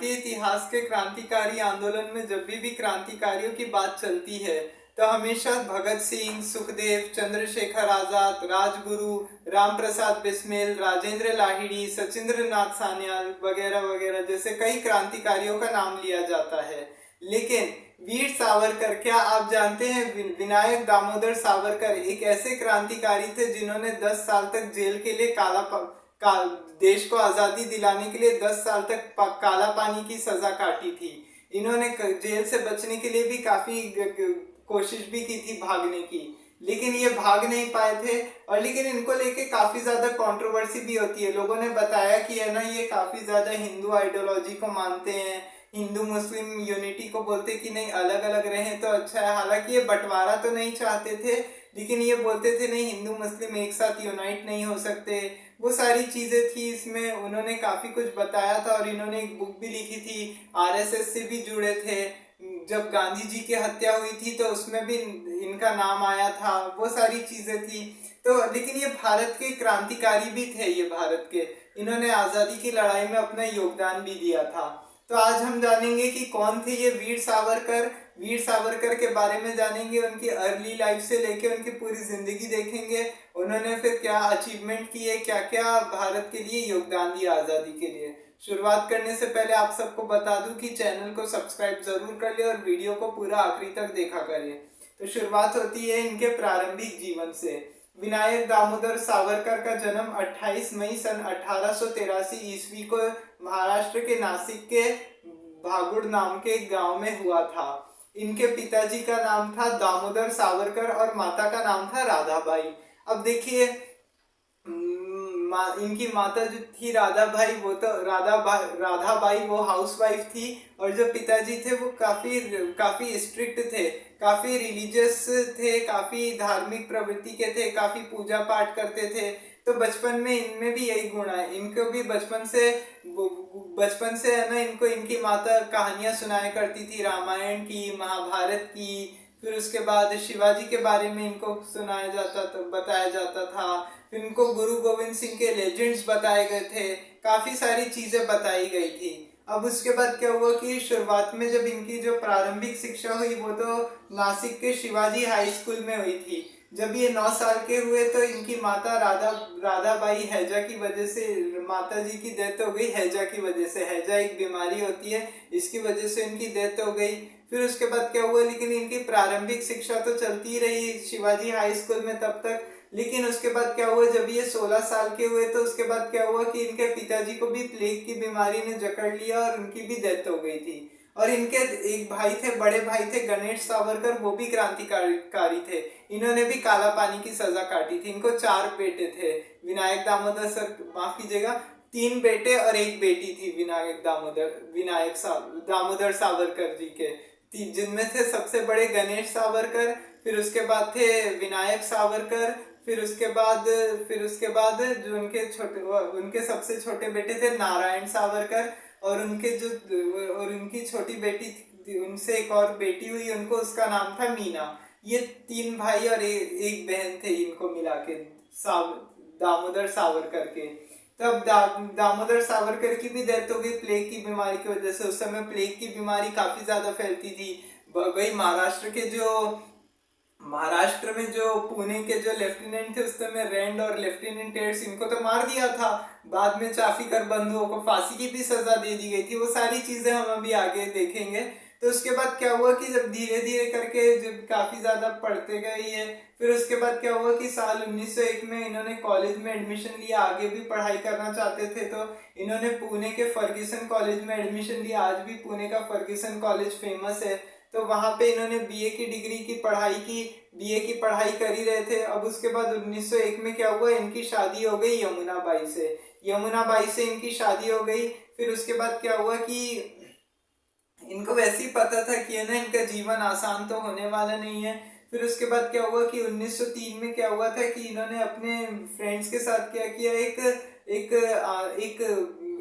भारतीय इतिहास के क्रांतिकारी आंदोलन में जब भी क्रांतिकारियों की बात चलती है तो हमेशा भगत सिंह, सुखदेव, चंद्रशेखर आजाद, राजगुरु, राम प्रसाद बिस्मिल, राजेंद्र लाहिड़ी, सचिंद्र नाथ सान्याल वगैरह वगैरह जैसे कई क्रांतिकारियों का नाम लिया जाता है। लेकिन वीर सावरकर, क्या आप जानते हैं विनायक दामोदर सावरकर एक ऐसे क्रांतिकारी थे जिन्होंने 10 साल तक जेल के लिए देश को आजादी दिलाने के लिए 10 साल तक काला पानी की सजा काटी थी। इन्होंने जेल से बचने के लिए भी काफी कोशिश भी की थी भागने की, लेकिन ये भाग नहीं पाए थे। और लेकिन इनको लेके काफी ज्यादा कंट्रोवर्सी भी होती है। लोगों ने बताया कि है ना, ये काफी ज्यादा हिंदू आइडियोलॉजी को मानते हैं, हिंदू मुस्लिम यूनिटी को बोलते कि नहीं अलग अलग रहें तो अच्छा है। हालांकि ये बंटवारा तो नहीं चाहते थे, लेकिन ये बोलते थे नहीं हिंदू मुस्लिम एक साथ यूनाइट नहीं हो सकते। वो सारी चीजें थी इसमें, उन्होंने काफी कुछ बताया था। और इन्होंने एक बुक भी लिखी थी, आरएसएस से भी जुड़े थे। जब गांधी जी की हत्या हुई थी तो उसमें भी इनका नाम आया था, वो सारी चीजें थी। तो लेकिन ये भारत के क्रांतिकारी भी थे, ये भारत के, इन्होंने आजादी की लड़ाई में अपना योगदान भी दिया था। तो आज हम जानेंगे कि कौन थे ये वीर सावरकर। वीर सावरकर के बारे में जानेंगे, उनकी अर्ली लाइफ से लेके उनकी पूरी जिंदगी देखेंगे, उन्होंने फिर क्या अचीवमेंट किए, क्या क्या भारत के लिए योगदान दिया आजादी के लिए। शुरुआत करने से पहले आप सबको बता दूं कि चैनल को सब्सक्राइब जरूर कर ले और वीडियो को पूरा आखिरी तक देखा करें। तो शुरुआत होती है इनके प्रारंभिक जीवन से। विनायक दामोदर सावरकर का जन्म 28 मई सन 1883 ईस्वी को महाराष्ट्र के नासिक के भागुड़ नाम के एक गांव में हुआ था। इनके पिताजी का नाम था दामोदर सावरकर और माता का नाम था राधाबाई। अब देखिए, इनकी माता जो थी राधाबाई, वो तो राधाबाई वो हाउसवाइफ थी। और जो पिताजी थे वो काफी स्ट्रिक्ट थे, काफी रिलीजियस थे, काफी धार्मिक प्रवृत्ति के थे, काफी पूजा पाठ करते थे। तो बचपन में इनमें भी यही गुण है। इनको भी बचपन से है ना, इनको इनकी माता कहानियां सुनाया करती थी, रामायण की, महाभारत की। फिर उसके बाद शिवाजी के बारे में इनको बताया जाता था। फिर इनको गुरु गोविंद सिंह के लेजेंड्स बताए गए थे, काफी सारी चीजें बताई गई थी। अब उसके बाद क्या हुआ कि शुरुआत में जब इनकी जो प्रारंभिक शिक्षा हुई वो तो नासिक के शिवाजी हाई स्कूल में हुई थी। जब ये 9 साल के हुए तो इनकी माता राधाबाई हैजा की वजह से, माता जी की डेथ हो गई हैजा की वजह से। हैजा एक बीमारी होती है, इसकी वजह से इनकी डेथ हो गई। फिर उसके बाद क्या हुआ, लेकिन इनकी प्रारंभिक शिक्षा तो चलती रही शिवाजी हाई स्कूल में तब तक। लेकिन उसके बाद क्या हुआ, जब ये 16 साल के हुए तो उसके बाद क्या हुआ कि इनके पिताजी को भी प्लेग की बीमारी ने जकड़ लिया और उनकी भी डेथ हो गई थी। और इनके एक भाई थे, बड़े भाई थे गणेश सावरकर, वो भी क्रांतिकारी थे। इन्होंने भी काला पानी की सजा काटी थी। इनको 4 बेटे थे। विनायक दामोदर सर, माफ कीजिएगा, 3 बेटे और 1 बेटी थी दामोदर सावरकर जी के, जिनमें से सबसे बड़े गणेश सावरकर, फिर उसके बाद थे विनायक सावरकर, फिर उसके बाद जो उनके सबसे छोटे बेटे थे नारायण सावरकर। और उनकी छोटी बेटी थी, उनसे एक और बेटी हुई, उनको उसका नाम था मीना। ये 3 भाई और एक बहन थे, इनको मिला के दामोदर सावरकर के। तब दामोदर सावरकर की भी डेथ हो गई प्लेग की बीमारी की वजह से। उस समय प्लेग की बीमारी काफी ज्यादा फैलती थी। वही महाराष्ट्र में जो पुणे के जो लेफ्टिनेंट थे उस समय रैंड और लेफ्टिनेंट एड्स, इनको तो मार दिया था। बाद में चाफीकर बंधुओं को फांसी की भी सजा दे दी गई थी। वो सारी चीजें हम अभी आगे देखेंगे। तो उसके बाद क्या हुआ कि जब धीरे धीरे करके जब काफी ज्यादा पढ़ते गए ये, फिर उसके बाद क्या हुआ कि साल 1901 में इन्होंने कॉलेज में एडमिशन लिया। आगे भी पढ़ाई करना चाहते थे तो इन्होंने पुणे के फर्ग्यूसन कॉलेज में एडमिशन लिया। आज भी पुणे का फर्ग्यूसन कॉलेज फेमस है। तो वहां पे इन्होंने बीए की डिग्री की पढ़ाई की, बीए की पढ़ाई कर ही रहे थे। अब उसके बाद 1901 में क्या हुआ, इनकी शादी हो गई यमुनाबाई से इनकी शादी हो गई। फिर उसके बाद क्या हुआ कि इनको वैसे ही पता था कि है ना, इनका जीवन आसान तो होने वाला नहीं है। फिर उसके बाद क्या हुआ कि 1903 में क्या हुआ था कि इन्होंने अपने फ्रेंड्स के साथ क्या किया,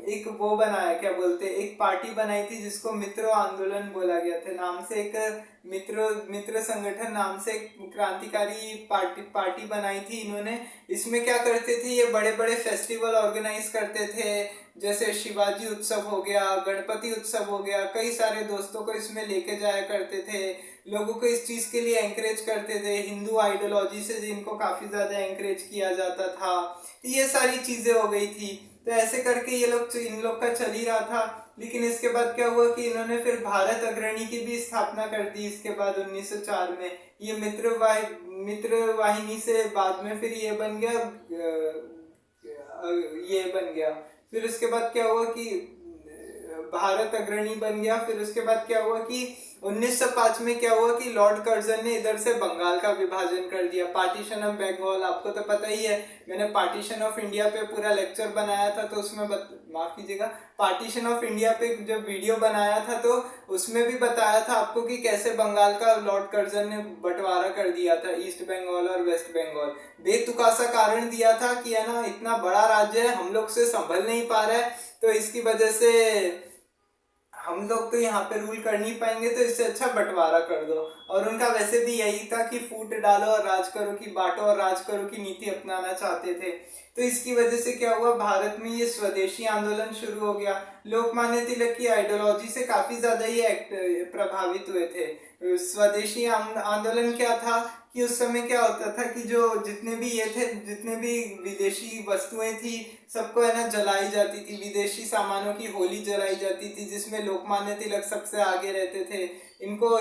एक वो बनाया, क्या बोलते, एक पार्टी बनाई थी जिसको मित्रों आंदोलन बोला गया था, नाम से एक मित्र संगठन नाम से एक क्रांतिकारी पार्टी बनाई थी इन्होंने। इसमें क्या करते थे, ये बड़े बड़े फेस्टिवल ऑर्गेनाइज करते थे, जैसे शिवाजी उत्सव हो गया, गणपति उत्सव हो गया, कई सारे दोस्तों को इसमें लेके जाया करते थे, लोगों को इस चीज के लिए एंकरेज करते थे, हिंदू आइडियोलॉजी से जिनको काफी ज्यादा एंकरेज किया जाता था, ये सारी चीजें हो गई थी। तो ऐसे करके इन लोग का चल ही रहा था। लेकिन इसके बाद क्या हुआ कि इन्होंने फिर भारत अग्रणी की भी स्थापना कर दी इसके बाद 1904 में। ये मित्र वाहिनी से बाद में फिर ये बन गया। फिर उसके बाद क्या हुआ कि भारत अग्रणी बन गया। फिर उसके बाद क्या हुआ कि 1905 में क्या हुआ कि लॉर्ड कर्जन ने इधर से बंगाल का विभाजन कर दिया, पार्टीशन ऑफ बंगाल। आपको तो पता ही है, मैंने पार्टीशन ऑफ इंडिया पे पूरा लेक्चर बनाया था, तो उसमें माफ कीजिएगा, पार्टीशन ऑफ इंडिया पे जब वीडियो बनाया था तो उसमें भी बताया था आपको कि कैसे बंगाल का लॉर्ड कर्जन ने बंटवारा कर दिया था, ईस्ट बंगाल और वेस्ट बंगाल। बेतुका सा कारण दिया था कि है ना, इतना बड़ा राज्य है, हम लोग से संभल नहीं पा रहा है, तो इसकी वजह से हम लोग तो यहाँ पे रूल कर नहीं पाएंगे, तो इससे अच्छा बंटवारा कर दो। और उनका वैसे भी यही था कि फूट डालो और राज करो, की बांटो और राज करो की नीति अपनाना चाहते थे। तो इसकी वजह से क्या हुआ, भारत में ये स्वदेशी आंदोलन शुरू हो गया। लोकमान्य तिलक की आइडियोलॉजी से काफी ज्यादा ये प्रभावित हुए थे। स्वदेशी आंदोलन क्या था कि उस समय क्या होता था कि जो जितने भी विदेशी वस्तुएं थी, सबको है ना जलाई जाती थी, विदेशी सामानों की होली जलाई जाती थी, जिसमें लोकमान्य तिलक सबसे आगे रहते थे। इनको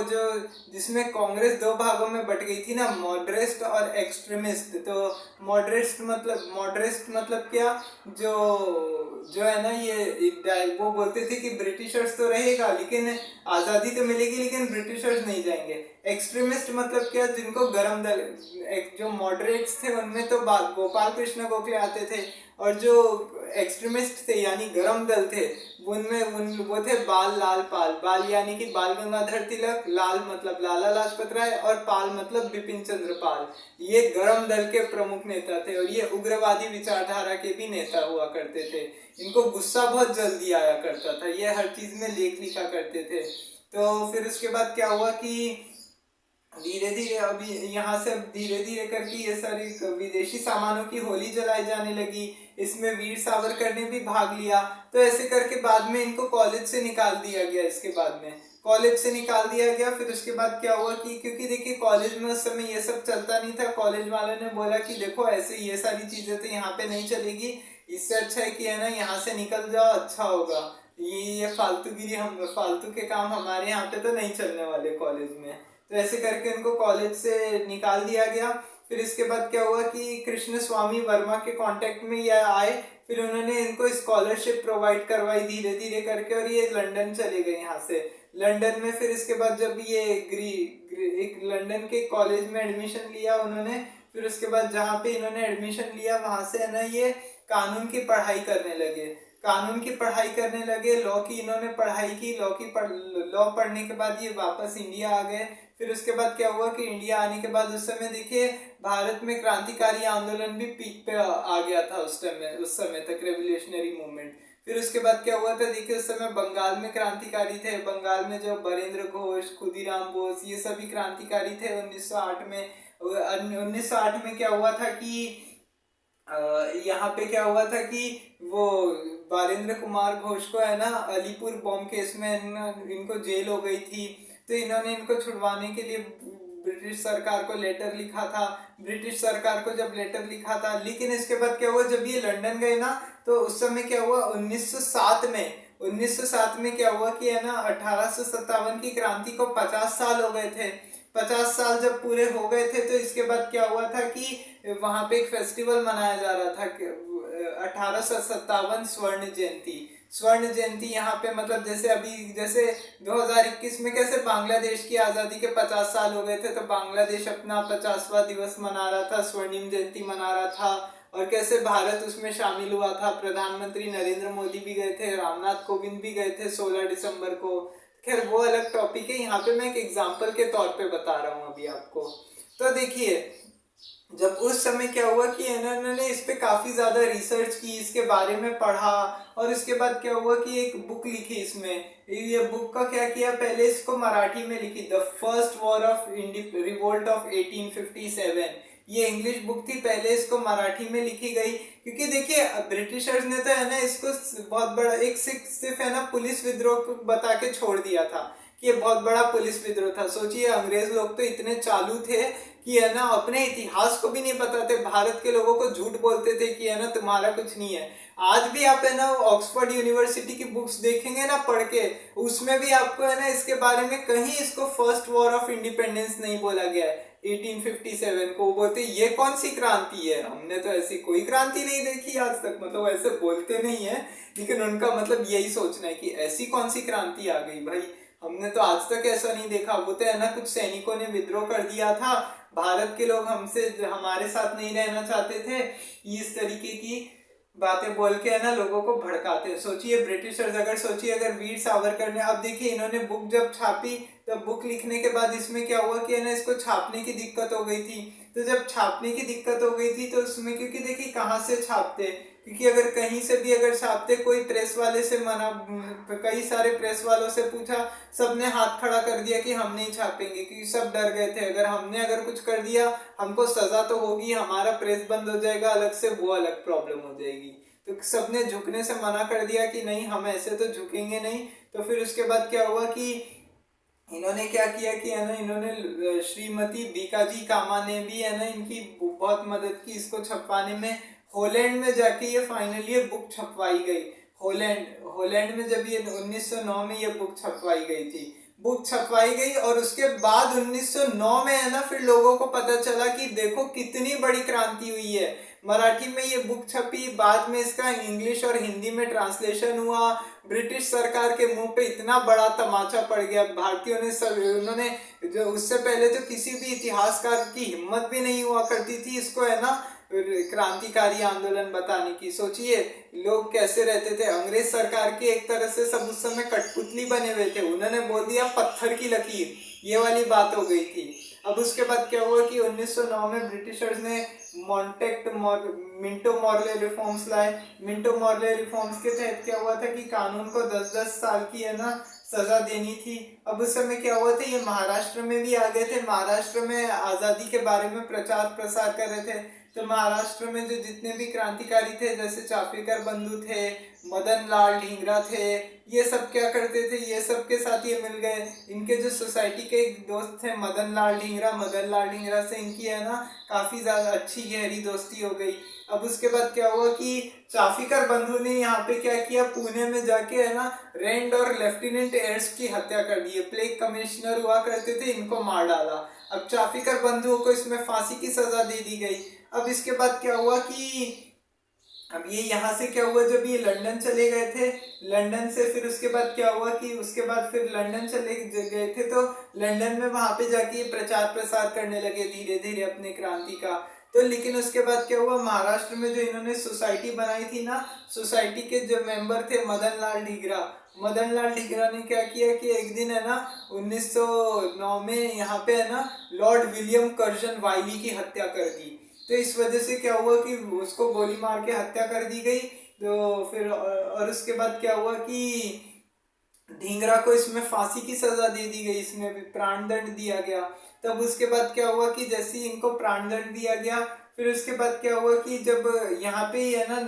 जिसमें कांग्रेस दो भागों में बट गई थी ना, मॉडरेस्ट और एक्सट्रीमिस्ट। तो मॉडरेस्ट मतलब क्या, जो है ना, ये वो बोलते थे कि ब्रिटिशर्स तो रहेगा लेकिन आज़ादी तो मिलेगी, लेकिन ब्रिटिशर्स नहीं जाएंगे। एक्सट्रीमिस्ट मतलब क्या, जिनको गरम दल, जो मॉडरेट्स थे उनमें तो गोपाल कृष्ण गोखले आते थे, और जो एक्सट्रीमिस्ट थे यानी गरम दल थे, वो थे बाल लाल पाल। बाल यानी कि बाल गंगाधर तिलक, लाल मतलब लाला लाजपत राय, और पाल मतलब बिपिन चंद्र पाल। ये गरम दल के प्रमुख नेता थे, और ये उग्रवादी विचारधारा के भी नेता हुआ करते थे। इनको गुस्सा बहुत जल्दी आया करता था, ये हर चीज में लेख लिखा करते थे। तो फिर उसके बाद क्या हुआ कि धीरे धीरे अभी यहाँ से धीरे धीरे करके ये सारी विदेशी सामानों की होली जलाई जाने लगी। इसमें वीर सावरकर ने भी भाग लिया। तो ऐसे करके बाद में इनको कॉलेज से निकाल दिया गया। इसके बाद में कॉलेज से निकाल दिया गया। फिर उसके बाद क्या हुआ कि क्योंकि देखिए कॉलेज में उस समय ये सब चलता नहीं था, कॉलेज वालों ने बोला कि देखो ऐसे ये सारी चीजें तो यहाँ पे नहीं चलेगी, इससे अच्छा है कि है ना यहाँ से निकल जाओ, अच्छा होगा। ये फालतू के काम हमारे यहाँ पे तो नहीं चलने वाले कॉलेज में। तो ऐसे करके उनको कॉलेज से निकाल दिया गया। फिर इसके बाद क्या हुआ कि कृष्ण स्वामी वर्मा के कांटेक्ट में ये आए। फिर उन्होंने इनको स्कॉलरशिप प्रोवाइड करवाई धीरे धीरे करके, और ये लंदन चले गए यहाँ से। लंदन में फिर इसके बाद जब ये एक लंदन के कॉलेज में एडमिशन लिया उन्होंने, फिर उसके बाद जहाँ पे इन्होंने एडमिशन लिया वहां से है ना ये कानून की पढ़ाई करने लगे। लॉ की इन्होंने पढ़ाई की। लॉ पढ़ने के बाद ये वापस इंडिया आ गए। फिर उसके बाद क्या हुआ कि इंडिया आने के बाद उस समय देखिए भारत में क्रांतिकारी आंदोलन भी पीक पे आ गया था उस समय तक, रेवोल्यूशनरी मूवमेंट। फिर उसके बाद क्या हुआ था, देखिए उस समय बंगाल में क्रांतिकारी थे। बंगाल में जो बरेंद्र घोष, खुदीराम बोस, ये सभी क्रांतिकारी थे 1908 में। 1908 में क्या हुआ था कि यहाँ पे क्या हुआ था कि वो बालेंद्र कुमार घोष को है ना अलीपुर बॉम्ब केस में इनको जेल हो गई थी। तो इन्होंने इनको छुड़वाने के लिए ब्रिटिश सरकार को लेटर लिखा था। ब्रिटिश सरकार को जब लेटर लिखा था, लेकिन इसके बाद क्या हुआ, जब ये लंदन गए ना तो उस समय क्या हुआ 1907 में क्या हुआ कि है ना 1857 की क्रांति को 50 साल हो गए थे। 50 साल जब पूरे हो गए थे तो इसके बाद क्या हुआ था कि वहां पे एक फेस्टिवल मनाया जा रहा था, 1857 स्वर्ण जयंती। यहाँ पे मतलब जैसे 2021 में कैसे बांग्लादेश की आजादी के 50 साल हो गए थे, तो बांग्लादेश अपना 50वां दिवस मना रहा था, स्वर्णिम जयंती मना रहा था। और कैसे भारत उसमें शामिल हुआ था, प्रधानमंत्री नरेंद्र मोदी भी गए थे, रामनाथ कोविंद भी गए थे 16 दिसंबर को। खैर वो अलग टॉपिक है, यहाँ पे मैं एक एग्जाम्पल के तौर पे बता रहा हूँ अभी आपको। तो देखिए जब उस समय क्या हुआ कि इन्होंने इस पे काफी ज्यादा रिसर्च की, इसके बारे में पढ़ा, और इसके बाद क्या हुआ कि एक बुक लिखी इसमें। ये बुक का क्या किया, पहले इसको मराठी में लिखी, the first war of revolt of 1857। ये इंग्लिश बुक थी, पहले इसको मराठी में लिखी गई, क्योंकि देखिए ब्रिटिशर्स ने तो है ना इसको बहुत बड़ा एक सिर्फ है ना पुलिस विद्रोह को बता के छोड़ दिया था कि ये बहुत बड़ा पुलिस विद्रोह था। सोचिए अंग्रेज लोग तो इतने चालू थे कि है ना अपने इतिहास को भी नहीं बताते, भारत के लोगों को झूठ बोलते थे कि है ना तुम्हारा कुछ नहीं है। आज भी आप है ना ऑक्सफोर्ड यूनिवर्सिटी की बुक्स देखेंगे ना पढ़ के, उसमें भी आपको है ना इसके बारे में कहीं इसको फर्स्ट वॉर ऑफ इंडिपेंडेंस नहीं बोला गया है 1857 को। बोलते ये कौन सी क्रांति है, हमने तो ऐसी कोई क्रांति नहीं देखी आज तक, मतलब ऐसे बोलते नहीं है, लेकिन उनका मतलब यही सोचना है कि ऐसी कौन सी क्रांति आ गई भाई, हमने तो आज तक ऐसा नहीं देखा। वो तो है ना कुछ सैनिकों ने विद्रोह कर दिया था, भारत के लोग हमसे हमारे साथ नहीं रहना चाहते थे, इस तरीके की बातें बोल के है ना लोगों को भड़काते हैं। सोचिए ब्रिटिशर्स, अगर सोचिए अगर वीर सावरकर ने, अब देखिए इन्होंने बुक जब छापी, तब बुक लिखने के बाद इसमें क्या हुआ कि है ना इसको छापने की दिक्कत हो गई थी। तो जब छापने की दिक्कत हो गई थी तो उसमें, क्योंकि देखिए कहाँ से छापते, क्योंकि अगर कहीं से भी अगर छापते, कोई प्रेस वाले से मना, कई सारे प्रेस वालों से पूछा, सबने हाथ खड़ा कर दिया कि हम नहीं छापेंगे, क्योंकि सब डर गए थे अगर हमने अगर कुछ कर दिया हमको सजा तो होगी, हमारा प्रेस बंद हो जाएगा अलग से, वो अलग प्रॉब्लम हो जाएगी। तो सबने झुकने से मना कर दिया कि नहीं हम ऐसे तो झुकेंगे नहीं। तो फिर उसके बाद क्या हुआ कि इन्होंने क्या किया कि है ना इन्होंने श्रीमती बीकाजी कामा ने भी है ना इनकी बहुत मदद की इसको छपवाने में। हॉलैंड में जाके ये फाइनली ये बुक छपवाई गई। हॉलैंड हॉलैंड में जब ये 1909 में ये बुक छपवाई गई थी, बुक छपवाई गई, और उसके बाद 1909 में है ना फिर लोगों को पता चला कि देखो कितनी बड़ी क्रांति हुई है। मराठी में ये बुक छपी, बाद में इसका इंग्लिश और हिंदी में ट्रांसलेशन हुआ। ब्रिटिश सरकार के मुंह पे इतना बड़ा तमाचा पड़ गया, भारतीयों ने सब, उन्होंने जो उससे पहले तो किसी भी इतिहासकार की हिम्मत भी नहीं हुआ करती थी इसको है ना क्रांतिकारी आंदोलन बताने की। सोचिए लोग कैसे रहते थे, अंग्रेज सरकार की एक तरह से सब उस समय कठपुतली बने हुए थे, उन्होंने बोल दिया पत्थर की लकीर, ये वाली बात हो गई थी। अब उसके बाद क्या हुआ कि 1909 में ब्रिटिशर्स ने मिंटो मॉर्ले रिफॉर्म्स लाए। मिंटो मॉर्ले रिफॉर्म्स के तहत क्या हुआ था कि कानून को 10-10 साल की है ना सजा देनी थी। अब उस समय क्या हुआ था, ये महाराष्ट्र में भी आ गए थे, महाराष्ट्र में आजादी के बारे में प्रचार प्रसार कर रहे थे। तो महाराष्ट्र में जो जितने भी क्रांतिकारी थे, जैसे चाफेकर बंधु थे, मदन लाल ढींगरा थे, ये सब क्या करते थे, ये सब के साथ ये मिल गए। इनके जो सोसाइटी के एक दोस्त थे मदन लाल ढींगरा से इनकी है ना काफी ज्यादा अच्छी गहरी दोस्ती हो गई। अब उसके बाद क्या हुआ कि चाफेकर बंधु ने यहाँ पे क्या किया, पुणे में जाके है ना रेंड और लेफ्टिनेंट एयर्स की हत्या कर दी। प्लेग कमिश्नर हुआ करते थे, इनको मार डाला। अब चाफेकर बंधुओं को इसमें फांसी की सजा दे दी गई। अब इसके बाद क्या हुआ कि अब ये यहाँ से क्या हुआ, जब ये लंदन चले गए थे, लंदन से फिर उसके बाद क्या हुआ कि उसके बाद फिर लंदन चले गए थे, तो लंदन में वहां पे जाके प्रचार प्रसार करने लगे धीरे धीरे अपने क्रांति का। तो लेकिन उसके बाद क्या हुआ, महाराष्ट्र में जो इन्होंने सोसाइटी बनाई थी ना, सोसाइटी के जो मेंबर थे मदन लाल ढींगरा ने क्या किया कि एक दिन है ना 1909 में यहाँ पे है ना लॉर्ड विलियम कर्जन वाइली की हत्या कर दी। तो इस वजह से क्या हुआ कि उसको गोली मार के हत्या कर दी गई। तो फिर और उसके बाद क्या हुआ कि ढींगरा को इसमें फांसी की सजा दे दी गई, इसमें भी प्राण दंड दिया गया। तब उसके बाद क्या हुआ कि जैसे ही इनको प्राण दंड दिया गया, फिर उसके बाद क्या हुआ कि जब यहाँ पे है ना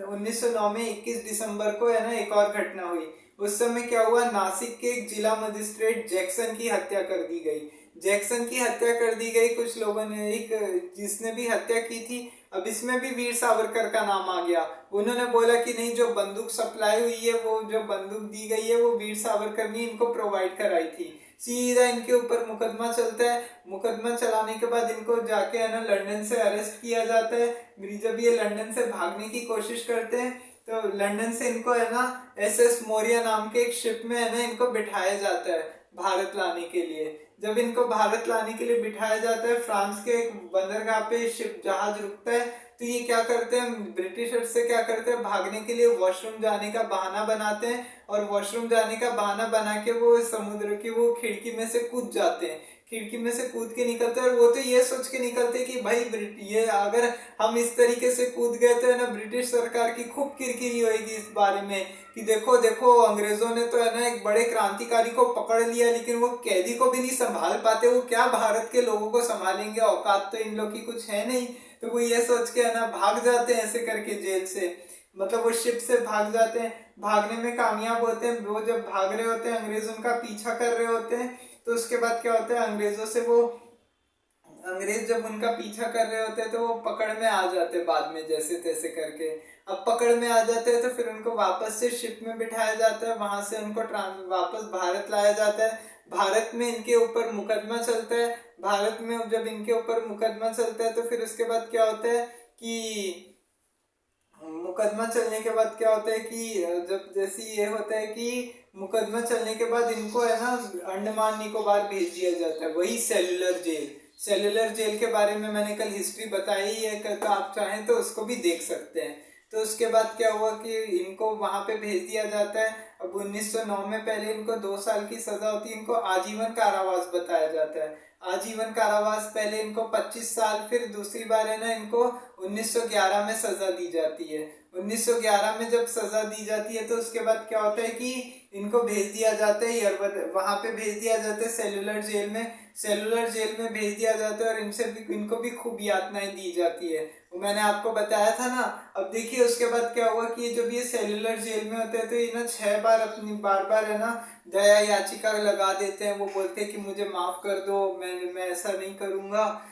1909 में 21 दिसंबर को है ना एक और घटना हुई। उस समय क्या हुआ, नासिक के एक जिला मजिस्ट्रेट जैक्सन की हत्या कर दी गई। जैक्सन की हत्या कर दी गई कुछ लोगों ने, एक जिसने भी हत्या की थी। अब इसमें भी वीर सावरकर का नाम आ गया। उन्होंने बोला कि नहीं, जो बंदूक सप्लाई हुई है, वो जो बंदूक दी गई है, वो वीर सावरकर ने इनको प्रोवाइड कराई थी। सीधा इनके ऊपर मुकदमा चलता है। मुकदमा चलाने के बाद इनको जाके है ना लंदन से अरेस्ट किया जाता है। जब ये लंदन से भागने की कोशिश करते हैं, तो लंदन से इनको है ना SS मौर्य नाम के एक शिप में है ना इनको बिठाया जाता है भारत लाने के लिए। जब इनको भारत लाने के लिए बिठाया जाता है, फ्रांस के एक बंदरगाह पे शिप जहाज रुकता है। तो ये क्या करते हैं, ब्रिटिशर्स से क्या करते हैं, भागने के लिए वॉशरूम जाने का बहाना बनाते हैं, और वॉशरूम जाने का बहाना बना के वो समुद्र की वो खिड़की में से कूद जाते हैं। खिड़की में से कूद के निकलते हैं, और वो तो ये सोच के निकलते कि भाई ये अगर हम इस तरीके से कूद गए तो है ना ब्रिटिश सरकार की खूब किरकिरी होगी इस बारे में कि देखो देखो अंग्रेजों ने तो है ना एक बड़े क्रांतिकारी को पकड़ लिया, लेकिन वो कैदी को भी नहीं संभाल पाते, वो क्या भारत के लोगों को संभालेंगे, औकात तो इन लोग की कुछ है नहीं। तो वो ये सोच के है ना भाग जाते हैं ऐसे करके जेल से, मतलब वो शिप से भाग जाते हैं, भागने में कामयाब होते हैं। वो जब भाग रहे होते हैं अंग्रेज उनका पीछा कर रहे होते हैं, तो उसके बाद क्या होता है अंग्रेजों से वो अंग्रेज जब उनका पीछा कर रहे होते हैं तो वो पकड़ में आ जाते हैं बाद में जैसे तैसे करके। अब पकड़ में आ जाते हैं तो फिर उनको वापस से शिप में बिठाया जाता है, वहां से उनको वापस भारत लाया जाता है। भारत में इनके ऊपर मुकदमा चलता है। भारत में जब इनके ऊपर मुकदमा चलता है तो फिर उसके बाद क्या होता है कि मुकदमा चलने के बाद क्या होता है कि जब जैसे ये होता है कि मुकदमा चलने के बाद इनको है ना अंडमान निकोबार भेज दिया जाता है, वही सेलुलर जेल। सेलुलर जेल के बारे में मैंने कल हिस्ट्री बताई है, तो आप चाहें तो उसको भी देख सकते हैं। तो उसके बाद क्या हुआ कि इनको वहां पे भेज दिया जाता है। अब 1909 में पहले इनको 2 साल की सजा होती है, इनको आजीवन कारावास बताया जाता है। आजीवन कारावास पहले इनको 25 साल, फिर दूसरी बार है ना इनको 1911 में सजा दी जाती है। 1911 में जब सजा दी जाती है तो उसके बाद क्या होता है कि इनको भेज दिया जाता है वहां पे भेज दिया जाता है सेलुलर जेल में। सेलुलर जेल में भेज दिया जाता है और इनको भी खूब यातनाएं दी जाती है, वो मैंने आपको बताया था ना। अब देखिए उसके बाद क्या हुआ कि जब ये सेलुलर जेल में होते हैं तो ये ना 6 बार अपनी बार है ना दया याचिका लगा देते हैं। वो बोलते हैं कि मुझे माफ कर दो, मैं ऐसा नहीं करूंगा।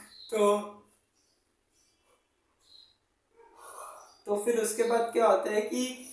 तो फिर उसके बाद क्या होता है कि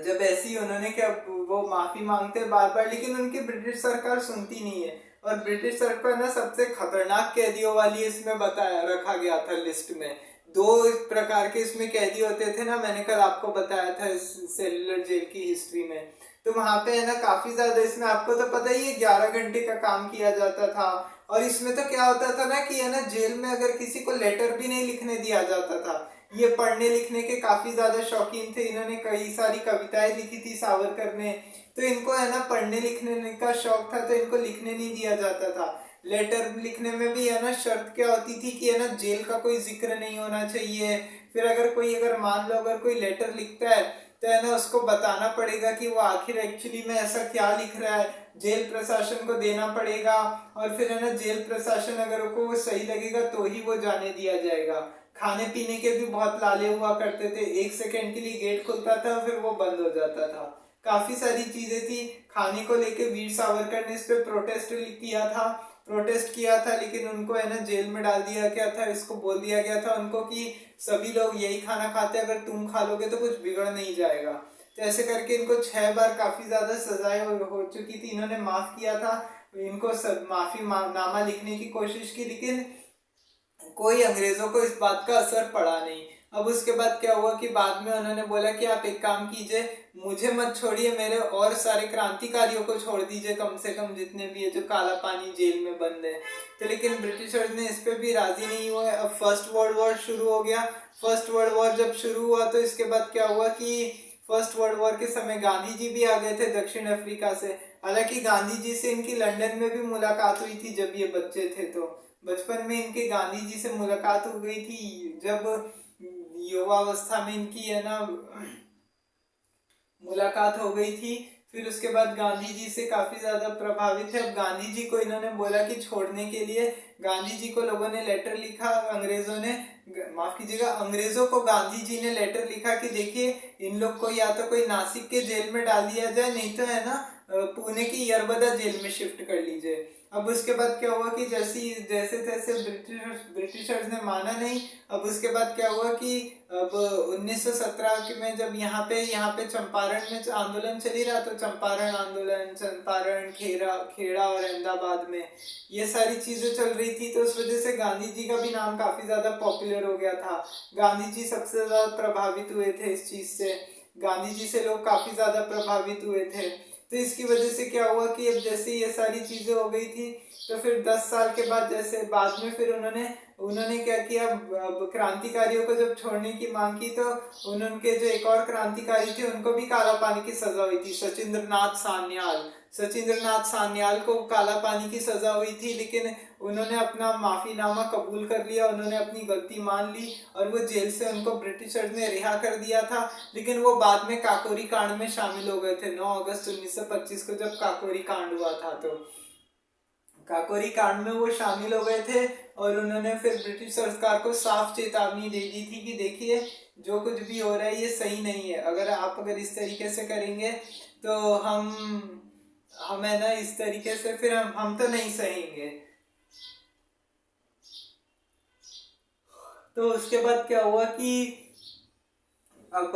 जब ऐसी उन्होंने क्या वो माफी मांगते हैं बार बार, लेकिन उनकी ब्रिटिश सरकार सुनती नहीं है। और ब्रिटिश सरकार ना सबसे खतरनाक कैदियों वाली इसमें बताया रखा गया था लिस्ट में। 2 प्रकार के इसमें कैदी होते थे ना, मैंने कल आपको बताया था इस सेलुलर जेल की हिस्ट्री में। तो वहां पे है ना काफी ज्यादा, इसमें आपको तो पता ही है 11 घंटे का काम किया जाता था। और इसमें तो क्या होता था ना कि है ना जेल में अगर किसी को लेटर भी नहीं लिखने दिया जाता था। ये पढ़ने लिखने के काफी ज्यादा शौकीन थे, इन्होंने कई सारी कविताएं लिखी थी सावरकर ने। तो इनको है ना पढ़ने लिखने का शौक था, तो इनको लिखने नहीं दिया जाता था। लेटर लिखने में भी है ना शर्त क्या होती थी कि है ना जेल का कोई जिक्र नहीं होना चाहिए। फिर अगर मान लो अगर कोई लेटर लिखता है तो है ना उसको बताना पड़ेगा कि वो आखिर एक्चुअली में ऐसा क्या लिख रहा है, जेल प्रशासन को देना पड़ेगा। और फिर है ना जेल प्रशासन अगर को सही लगेगा तो ही वो जाने दिया जाएगा। खाने पीने के भी बहुत लाले हुआ करते थे, 1 सेकंड के लिए गेट खुलता था फिर वो बंद हो जाता था। काफी सारी चीजें थी खाने को लेके। वीर सावरकर ने इस पे प्रोटेस्ट किया था, लेकिन उनको है ना जेल में डाल दिया गया था। इसको बोल दिया गया था उनको कि सभी लोग यही खाना खाते, अगर तुम खा लोगे तो कुछ बिगड़ नहीं जाएगा। तो ऐसे करके इनको 6 बार काफी ज्यादा सजाएं हो चुकी थी। इन्होंने माफ किया था, इनको माफी नामा लिखने की कोशिश की, लेकिन कोई अंग्रेजों को इस बात का असर पड़ा नहीं। अब उसके बाद क्या हुआ कि बाद में उन्होंने बोला कि आप एक काम कीजिए, मुझे मत छोड़िए, मेरे और सारे क्रांतिकारियों को छोड़ दीजिए कम से कम जितने भी है जो काला पानी जेल में बंद है। तो लेकिन ब्रिटिशर्स ने इस पे भी राजी नहीं हुए। अब फर्स्ट वर्ल्ड वॉर शुरू हो गया। फर्स्ट वर्ल्ड वॉर जब शुरू हुआ तो इसके बाद क्या हुआ कि फर्स्ट वर्ल्ड वॉर के समय गांधी जी भी आ गए थे दक्षिण अफ्रीका से। हालांकि गांधी जी से इनकी लंदन में भी मुलाकात हुई थी जब ये बच्चे थे, तो बचपन में इनके गांधी जी से मुलाकात हो गई थी। जब युवावस्था में इनकी है ना मुलाकात हो गई थी, फिर उसके बाद गांधी जी से काफी ज्यादा प्रभावित है। अब गांधी जी को इन्होंने बोला कि छोड़ने के लिए गांधी जी को लोगों ने लेटर लिखा, अंग्रेजों को गांधी जी ने लेटर लिखा कि देखिए इन लोग को या तो कोई नासिक के जेल में डाल दिया जाए, नहीं तो है ना पुणे की यरबदा जेल में शिफ्ट कर लीजिए। अब उसके बाद क्या हुआ कि जैसे तैसे ब्रिटिशर्स ने माना नहीं। अब उसके बाद क्या हुआ कि अब 1917 में जब यहाँ पे चंपारण में आंदोलन चली रहा, तो चंपारण आंदोलन, चंपारण, खेड़ा और अहमदाबाद में ये सारी चीजें चल रही थी। तो उस वजह से गांधी जी का भी नाम काफी ज्यादा पॉपुलर हो गया था। गांधी जी सबसे ज्यादा प्रभावित हुए थे इस चीज से, गांधी जी से लोग काफी ज्यादा प्रभावित हुए थे। तो इसकी वजह से क्या हुआ कि अब जैसे ये सारी चीजें हो गई थी तो फिर 10 साल के बाद जैसे बाद में फिर उन्होंने उन्होंने क्या किया, अब क्रांतिकारियों को जब छोड़ने की मांग की तो उनके जो एक और क्रांतिकारी थे उनको भी काला पानी की सजा हुई थी, सचिंद्र नाथ सान्याल को काला पानी की सजा हुई थी, लेकिन उन्होंने अपना माफीनामा कबूल कर लिया, उन्होंने अपनी गलती मान ली और वो जेल से उनको ब्रिटिशर्स ने रिहा कर दिया था। लेकिन वो बाद में काकोरी कांड में शामिल हो गए थे 9 अगस्त 1925 को, जब काकोरी कांड हुआ था तो काकोरी कांड में वो शामिल हो गए थे और उन्होंने फिर ब्रिटिश सरकार को साफ चेतावनी दे दी थी कि देखिए जो कुछ भी हो रहा है ये सही नहीं है, अगर इस तरीके से करेंगे तो हमें ना इस तरीके से फिर हम तो नहीं सहेंगे। तो उसके बाद क्या हुआ कि अब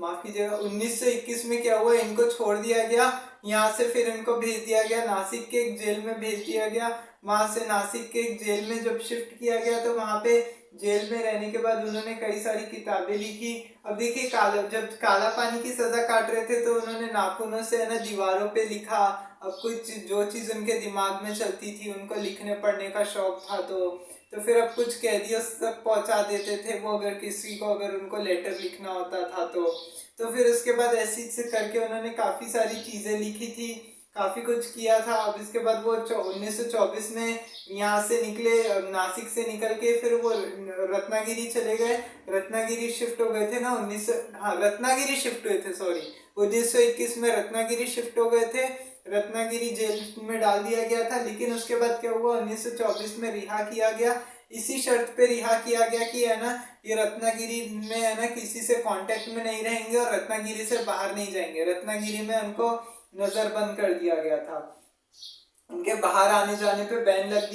1921 में क्या हुआ, इनको छोड़ दिया गया यहाँ से, फिर इनको भेज दिया गया नासिक के एक जेल में भेज दिया गया। वहां से नासिक के एक जेल में जब शिफ्ट किया गया तो वहां पे जेल में रहने के बाद उन्होंने कई सारी किताबें लिखी। अब देखिए जब काला पानी की सजा काट रहे थे तो उन्होंने नाखूनों से है ना दीवारों पे लिखा। अब कुछ जो चीज उनके दिमाग में चलती थी, उनको लिखने पढ़ने का शौक था तो फिर अब कुछ कैदियों तक पहुंचा देते थे वो, अगर किसी को अगर उनको लेटर लिखना होता था तो फिर उसके बाद ऐसी से करके उन्होंने काफी सारी चीजें लिखी थी, काफी कुछ किया था। अब इसके बाद वो 1924 में यहाँ से निकले, नासिक से निकल के फिर वो रत्नागिरी चले गए, रत्नागिरी शिफ्ट हो गए थे ना रत्नागिरी शिफ्ट हुए थे, सॉरी 1921 में रत्नागिरी शिफ्ट हो गए थे, रत्नागिरी जेल में डाल दिया गया था। लेकिन उसके बाद क्या हुआ, 1924 में रिहा किया गया, इसी शर्त पे रिहा किया गया कि है ना ये रत्नागिरी में है ना किसी से कांटेक्ट में नहीं रहेंगे और रत्नागिरी से बाहर नहीं जाएंगे। रत्नागिरी में उनको नजरबंद कर दिया गया था, उनके बाहर आने जाने पे बैन कर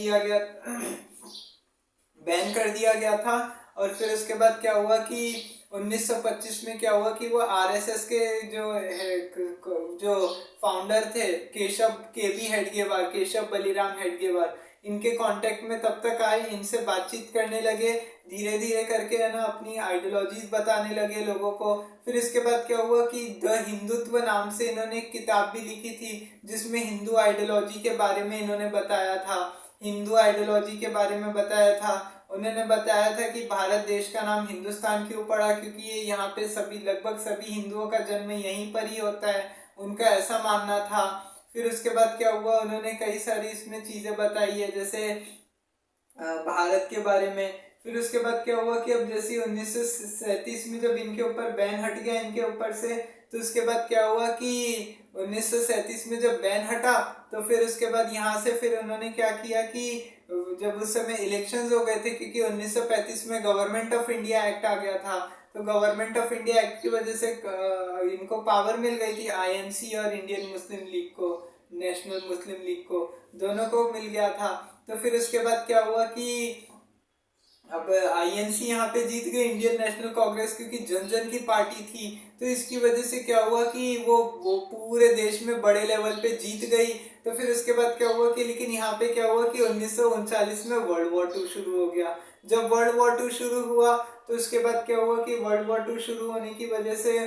दिया गया था। और फिर उसके बाद क्या हुआ कि 1925 में क्या हुआ कि वो आरएसएस के जो फाउंडर थे केशव बलिराम हेडगेवार, इनके कांटेक्ट में तब तक आए, इनसे बातचीत करने लगे, धीरे धीरे करके है ना अपनी आइडियोलॉजीज बताने लगे लोगों को। फिर इसके बाद क्या हुआ कि द हिंदुत्व नाम से इन्होंने एक किताब भी लिखी थी जिसमें हिंदू आइडियोलॉजी के बारे में इन्होंने बताया था, उन्होंने बताया था कि भारत देश का नाम हिंदुस्तान क्यों पड़ा, क्योंकि ये यहाँ पे लगभग सभी हिंदुओं का जन्म यहीं पर ही होता है, उनका ऐसा मानना था। फिर उसके बाद क्या हुआ, उन्होंने कई सारी इसमें चीजें बताई है जैसे भारत के बारे में। फिर उसके बाद क्या हुआ कि अब जैसे 1937 में जब इनके ऊपर बैन हट गया इनके ऊपर से, तो उसके बाद क्या हुआ कि 1937 में जब बैन हटा तो फिर उसके बाद यहाँ से फिर उन्होंने क्या किया कि जब उस समय इलेक्शंस हो गए थे, क्योंकि 1935 में गवर्नमेंट ऑफ इंडिया एक्ट आ गया था, तो गवर्नमेंट ऑफ इंडिया एक्ट की वजह से इनको पावर मिल गई थी, आईएनसी और इंडियन मुस्लिम लीग को, नेशनल मुस्लिम लीग को, दोनों को मिल गया था। तो फिर उसके बाद क्या हुआ कि अब आईएनसी यहाँ पे जीत गई, इंडियन नेशनल कांग्रेस, क्योंकि जन जन की पार्टी थी, तो इसकी वजह से क्या हुआ कि वो पूरे देश में बड़े लेवल पे जीत गई। तो फिर उसके बाद क्या हुआ कि लेकिन यहाँ पे क्या हुआ कि 1939 में वर्ल्ड वॉर 2 शुरू हो गया। जब वर्ल्ड वॉर 2 शुरू हुआ तो उसके बाद क्या हुआ कि वर्ल्ड वॉर 2 शुरू होने की वजह से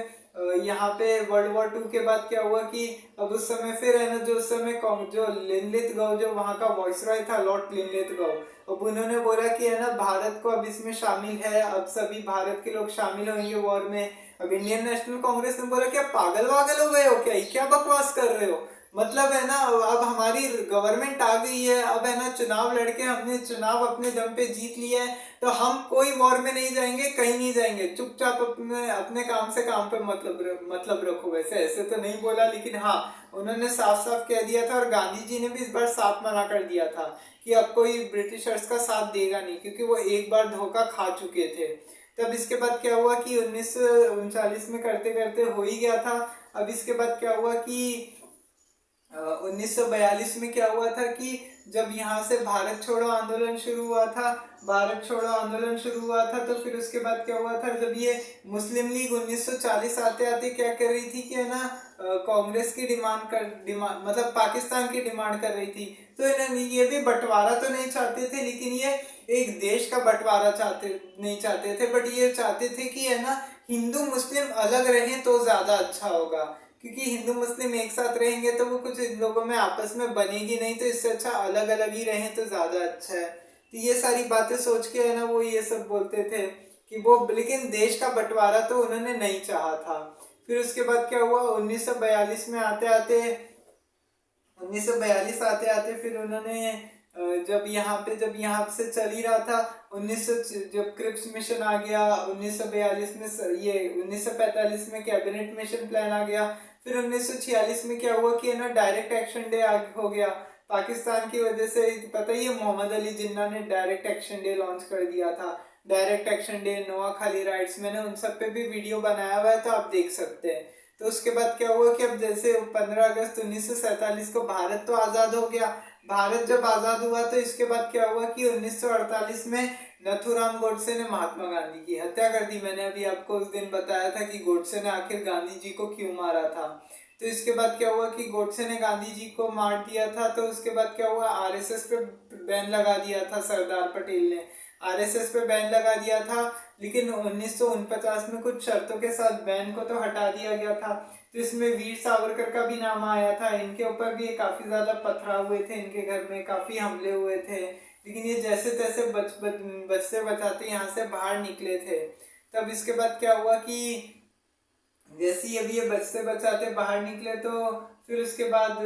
यहाँ पे वर्ल्ड वॉर 2 के बाद क्या हुआ कि अब उस समय फिर है ना जो उस समय जो लिनलिथगो जो वहाँ का वॉइसरॉय था, लॉर्ड लिनलिथगो, अब उन्होंने बोला कि है ना भारत को अब इसमें शामिल है, अब सभी भारत के लोग शामिल होंगे वॉर में। अब इंडियन नेशनल कांग्रेस ने बोला क्या पागल वागल हो गए हो क्या बकवास कर रहे हो, मतलब है ना अब हमारी गवर्नमेंट आ गई है, अब है ना चुनाव लड़के हमने चुनाव अपने दम पे जीत लिया है, तो हम कोई वॉर में नहीं जाएंगे, कहीं नहीं जाएंगे, चुपचाप अपने काम से काम पे मतलब रखो। वैसे ऐसे तो नहीं बोला, लेकिन हाँ उन्होंने साफ साफ कह दिया था, और गांधी जी ने भी इस बार साफ मना कर दिया था कि अब कोई ब्रिटिशर्स का साथ देगा नहीं, क्योंकि वो एक बार धोखा खा चुके थे। तब इसके बाद क्या हुआ कि 1939 में करते करते हो ही गया था। अब इसके बाद क्या हुआ कि 1942 में क्या हुआ था कि जब यहाँ से भारत छोड़ो आंदोलन शुरू हुआ था, तो फिर उसके बाद क्या हुआ था, जब ये मुस्लिम लीग 1940 आते आते क्या कर रही थी कि है ना कांग्रेस की डिमांड मतलब पाकिस्तान की डिमांड कर रही थी, तो ये भी बंटवारा तो नहीं चाहते थे, लेकिन ये एक देश का बंटवारा नहीं चाहते थे, बट ये चाहते थे कि है ना हिंदू मुस्लिम अलग रहें तो ज्यादा अच्छा होगा, क्योंकि हिंदू मुस्लिम एक साथ रहेंगे तो वो कुछ इन लोगों में आपस में बनेगी नहीं, तो इससे अच्छा अलग अलग ही रहें तो ज्यादा अच्छा है। तो ये सारी बातें सोच के है ना वो ये सब बोलते थे कि वो, लेकिन देश का बंटवारा तो उन्होंने नहीं चाहा था। फिर उसके बाद क्या हुआ, 1942 में आते आते 1942 आते आते फिर उन्होंने जब यहाँ से चल ही रहा था 1900, जब क्रिप्स मिशन आ गया 1942 में, ये 1945 में कैबिनेट मिशन प्लान आ गया। फिर 1946 में क्या हुआ कि है ना डायरेक्ट एक्शन डे हो गया पाकिस्तान की वजह से। पता ही है मोहम्मद अली जिन्ना ने डायरेक्ट एक्शन डे लॉन्च कर दिया था। Direct action day, Noakhali rights, मैंने उन सब पे भी वीडियो बनाया हुआ है तो आप देख सकते हैं। तो उसके बाद क्या हुआ कि अब जैसे 15 अगस्त 1947 को भारत तो आज़ाद हो गया। भारत जब आज़ाद हुआ तो इसके बाद क्या हुआ कि 1948 में नथुराम गोडसे ने महात्मा गांधी की हत्या कर दी। मैंने अभी आपको उस दिन बताया था कि गोडसे ने आखिर गांधी जी को क्यों मारा था। तो इसके बाद क्या हुआ कि गोडसे ने गांधी जी को मार दिया था। तो उसके बाद क्या हुआ, आरएसएस पे बैन लगा दिया था सरदार पटेल ने, आरएसएस पे बैन लगा दिया था। लेकिन 1949 में कुछ शर्तों के साथ बैन को तो हटा दिया गया था। तो इसमें वीर सावरकर का भी नाम आया था। इनके ऊपर भी काफी ज्यादा पथराव हुए थे, इनके घर में काफी हमले हुए थे, लेकिन ये जैसे तैसे बचते बचाते यहाँ से बाहर निकले थे। तब इसके बाद क्या हुआ कि जैसे ही अभी ये बचते बचाते बाहर निकले तो फिर उसके बाद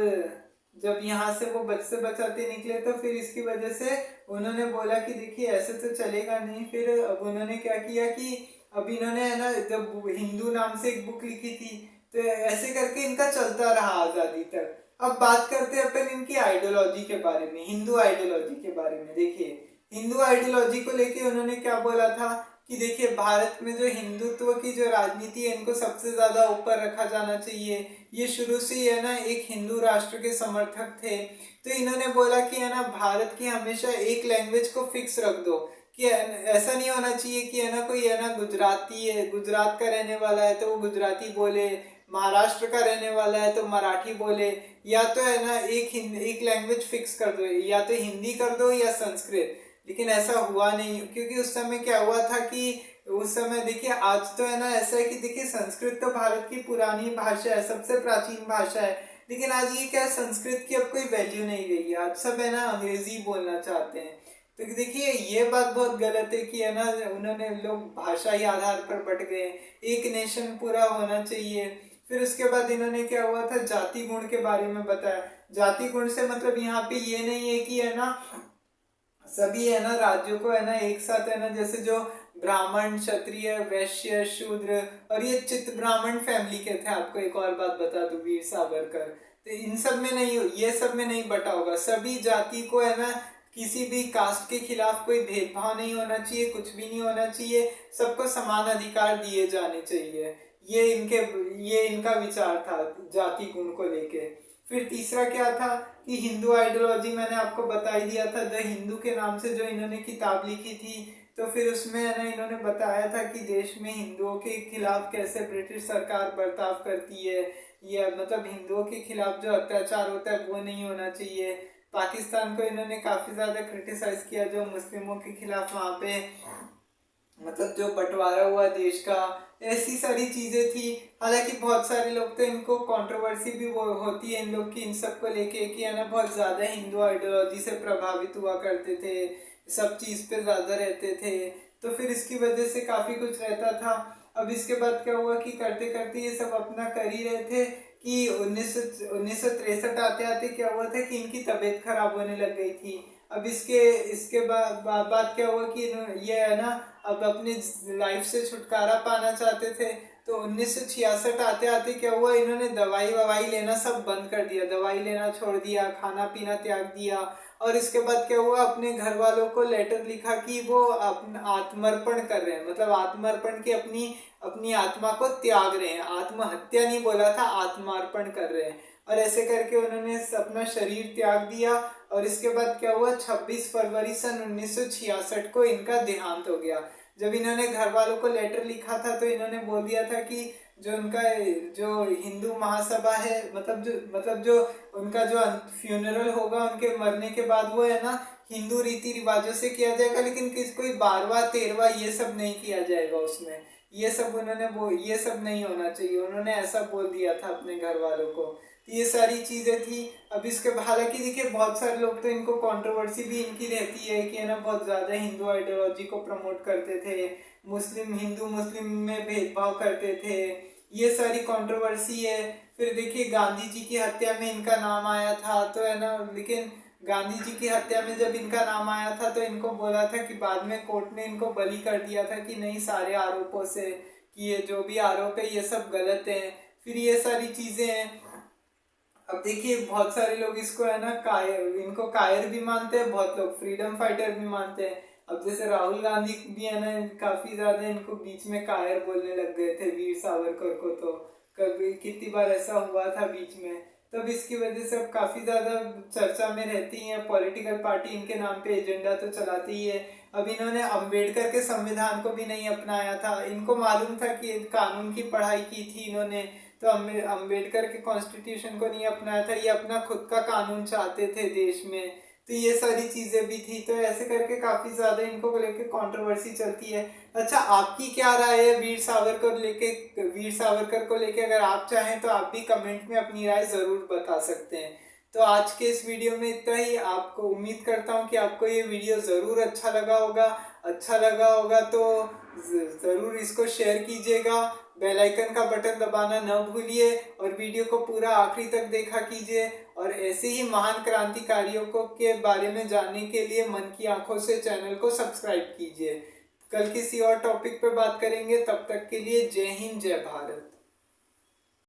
जब यहाँ से वो बचते बचाते निकले तो फिर इसकी वजह से उन्होंने बोला कि देखिए ऐसे तो चलेगा नहीं। फिर अब उन्होंने क्या किया कि अब इन्होंने है ना जब हिंदू नाम से एक बुक लिखी थी, तो ऐसे करके इनका चलता रहा आज़ादी तक। अब बात करते हैं अपन इनकी आइडियोलॉजी के बारे में, हिंदू आइडियोलॉजी के बारे में। देखिए हिंदू आइडियोलॉजी को लेके उन्होंने क्या बोला था कि देखिए भारत में जो हिंदुत्व की जो राजनीति है इनको सबसे ज्यादा ऊपर रखा जाना चाहिए। ये शुरू से ही है ना एक हिंदू राष्ट्र के समर्थक थे। तो इन्होंने बोला कि है ना भारत की हमेशा एक लैंग्वेज को फिक्स रख दो, कि ऐसा नहीं होना चाहिए कि है ना कोई है ना गुजराती है, गुजरात का रहने वाला है तो वो गुजराती बोले, महाराष्ट्र का रहने वाला है तो मराठी बोले, या तो है ना एक लैंग्वेज फिक्स कर दो, या तो हिंदी कर दो या संस्कृत। लेकिन ऐसा हुआ नहीं, क्योंकि उस समय क्या हुआ था कि उस समय देखिए, आज तो है ना ऐसा है कि देखिए संस्कृत तो भारत की पुरानी भाषा है, सबसे प्राचीन भाषा है, लेकिन आज ये क्या है, संस्कृत की अब कोई वैल्यू नहीं रही है। आज सब है ना अंग्रेजी बोलना चाहते हैं। तो देखिए ये बात बहुत गलत है कि है ना उन्होंने लोग भाषाई आधार पर बट गए, एक नेशन पूरा होना चाहिए। फिर उसके बाद इन्होंने क्या हुआ था, जाति गुण के बारे में बताया। जाति गुण से मतलब यहाँ पे ये नहीं है कि है ना सभी है ना राज्यों को है ना एक साथ है ना, जैसे जो ब्राह्मण, क्षत्रिय, वैश्य, शूद्र और ये चित्त ब्राह्मण फैमिली के थे। आपको एक और बात बता दूं, वीर सावरकर, तो इन सब में नहीं, ये सब में नहीं बटा होगा। सभी जाति को है ना, किसी भी कास्ट के खिलाफ कोई भेदभाव नहीं होना चाहिए, कुछ भी नहीं होना चाहिए, सबको समान अधिकार दिए जाने चाहिए। ये इनका विचार था जाति गुण को लेके। फिर तीसरा क्या था कि हिंदू आइडियोलॉजी, मैंने आपको बता ही दिया था, द हिंदू के नाम से जो इन्होंने किताब लिखी थी। तो फिर उसमें है ना इन्होंने बताया था कि देश में हिंदुओं के खिलाफ कैसे ब्रिटिश सरकार बर्ताव करती है, या मतलब हिंदुओं के खिलाफ जो अत्याचार होता है वो नहीं होना चाहिए। पाकिस्तान को इन्होंने काफी ज्यादा क्रिटिसाइज किया, जो मुस्लिमों के खिलाफ वहाँ पे मतलब जो बंटवारा हुआ देश का, ऐसी सारी चीजें थी। हालांकि बहुत सारे लोग तो इनको कंट्रोवर्सी भी वो होती है इन लोग की, इन सब को लेके कि है ना बहुत ज्यादा हिंदू आइडियोलॉजी से प्रभावित हुआ करते थे, सब चीज पे ज्यादा रहते थे। तो फिर इसकी वजह से काफी कुछ रहता था। अब इसके बाद क्या हुआ कि करते करते ये सब अपना कर ही रहे थे कि 1963 आते आते क्या हुआ था कि इनकी तबीयत खराब होने लग गई थी। अब इसके इसके बाद क्या हुआ कि ये है ना अब अपनी लाइफ से छुटकारा पाना चाहते थे। तो 1966 आते आते क्या हुआ, इन्होंने दवाई ववाई लेना सब बंद कर दिया, दवाई लेना छोड़ दिया, खाना पीना त्याग दिया। और इसके बाद क्या हुआ, अपने घर वालों को लेटर लिखा कि वो अपना आत्मर्पण कर रहे हैं, मतलब आत्मर्पण की अपनी अपनी आत्मा को त्याग रहे हैं। आत्महत्या नहीं बोला था, आत्मार्पण कर रहे हैं। और ऐसे करके उन्होंने अपना शरीर त्याग दिया। और इसके बाद क्या हुआ, 26 फरवरी सन 1966 को इनका देहांत हो गया। जब इन्होंने घर वालों को लेटर लिखा था तो इन्होंने बोल दिया था कि जो उनका जो हिंदू महासभा है, मतलब जो उनका जो फ्यूनरल होगा उनके मरने के बाद, वो है ना हिंदू रीति रिवाजों से किया जाएगा, लेकिन कोई 12वां 13वां ये सब नहीं किया जाएगा उसमें। ये सब ये सब नहीं होना चाहिए, उन्होंने ऐसा बोल दिया था अपने घर वालों को। तो ये सारी चीज़ें थी। अब इसके हालांकि देखिए बहुत सारे लोग तो इनको कंट्रोवर्सी भी इनकी रहती है कि है ना बहुत ज़्यादा हिंदू आइडियोलॉजी को प्रमोट करते थे, हिंदू मुस्लिम में भेदभाव करते थे, ये सारी कंट्रोवर्सी है। फिर देखिए गांधी जी की हत्या में इनका नाम आया था तो है ना, लेकिन गांधी जी की हत्या में जब इनका नाम आया था तो इनको बोला था कि बाद में कोर्ट ने इनको बरी कर दिया था कि नहीं, सारे आरोपों से कि ये जो भी आरोप है ये सब गलत है। फिर ये सारी चीजें हैं। अब देखिए बहुत सारे लोग इसको है ना इनको कायर भी मानते हैं, बहुत लोग फ्रीडम फाइटर भी मानते हैं। अब जैसे राहुल गांधी भी है ना, काफी ज्यादा इनको बीच में कायर बोलने लग गए थे वीर सावरकर को, तो कभी कितनी बार ऐसा हुआ था बीच में। तब इसकी वजह से अब काफी ज्यादा चर्चा में रहती हैं। पॉलिटिकल पार्टी इनके नाम पे एजेंडा तो चलाती ही है। अब इन्होंने अंबेडकर के संविधान को भी नहीं अपनाया था। इनको मालूम था कि कानून की पढ़ाई की थी इन्होंने, तो अंबेडकर के कॉन्स्टिट्यूशन को नहीं अपनाया था, ये अपना खुद का कानून चाहते थे देश में। तो ये सारी चीजें भी थी। तो ऐसे करके काफी ज्यादा इनको लेके कंट्रोवर्सी चलती है। अच्छा, आपकी क्या राय है वीर सावरकर को लेके? अगर आप चाहें तो आप भी कमेंट में अपनी राय जरूर बता सकते हैं। तो आज के इस वीडियो में इतना ही। आपको उम्मीद करता हूँ कि आपको ये वीडियो जरूर अच्छा लगा होगा। अच्छा लगा होगा तो जरूर इसको शेयर कीजिएगा, बेल आइकन का बटन दबाना न भूलिए और वीडियो को पूरा आखिरी तक देखा कीजिए। और ऐसे ही महान क्रांतिकारियों को के बारे में जानने के लिए मन की आंखों से चैनल को सब्सक्राइब कीजिए। कल किसी और टॉपिक पे बात करेंगे, तब तक के लिए जय हिंद जय भारत।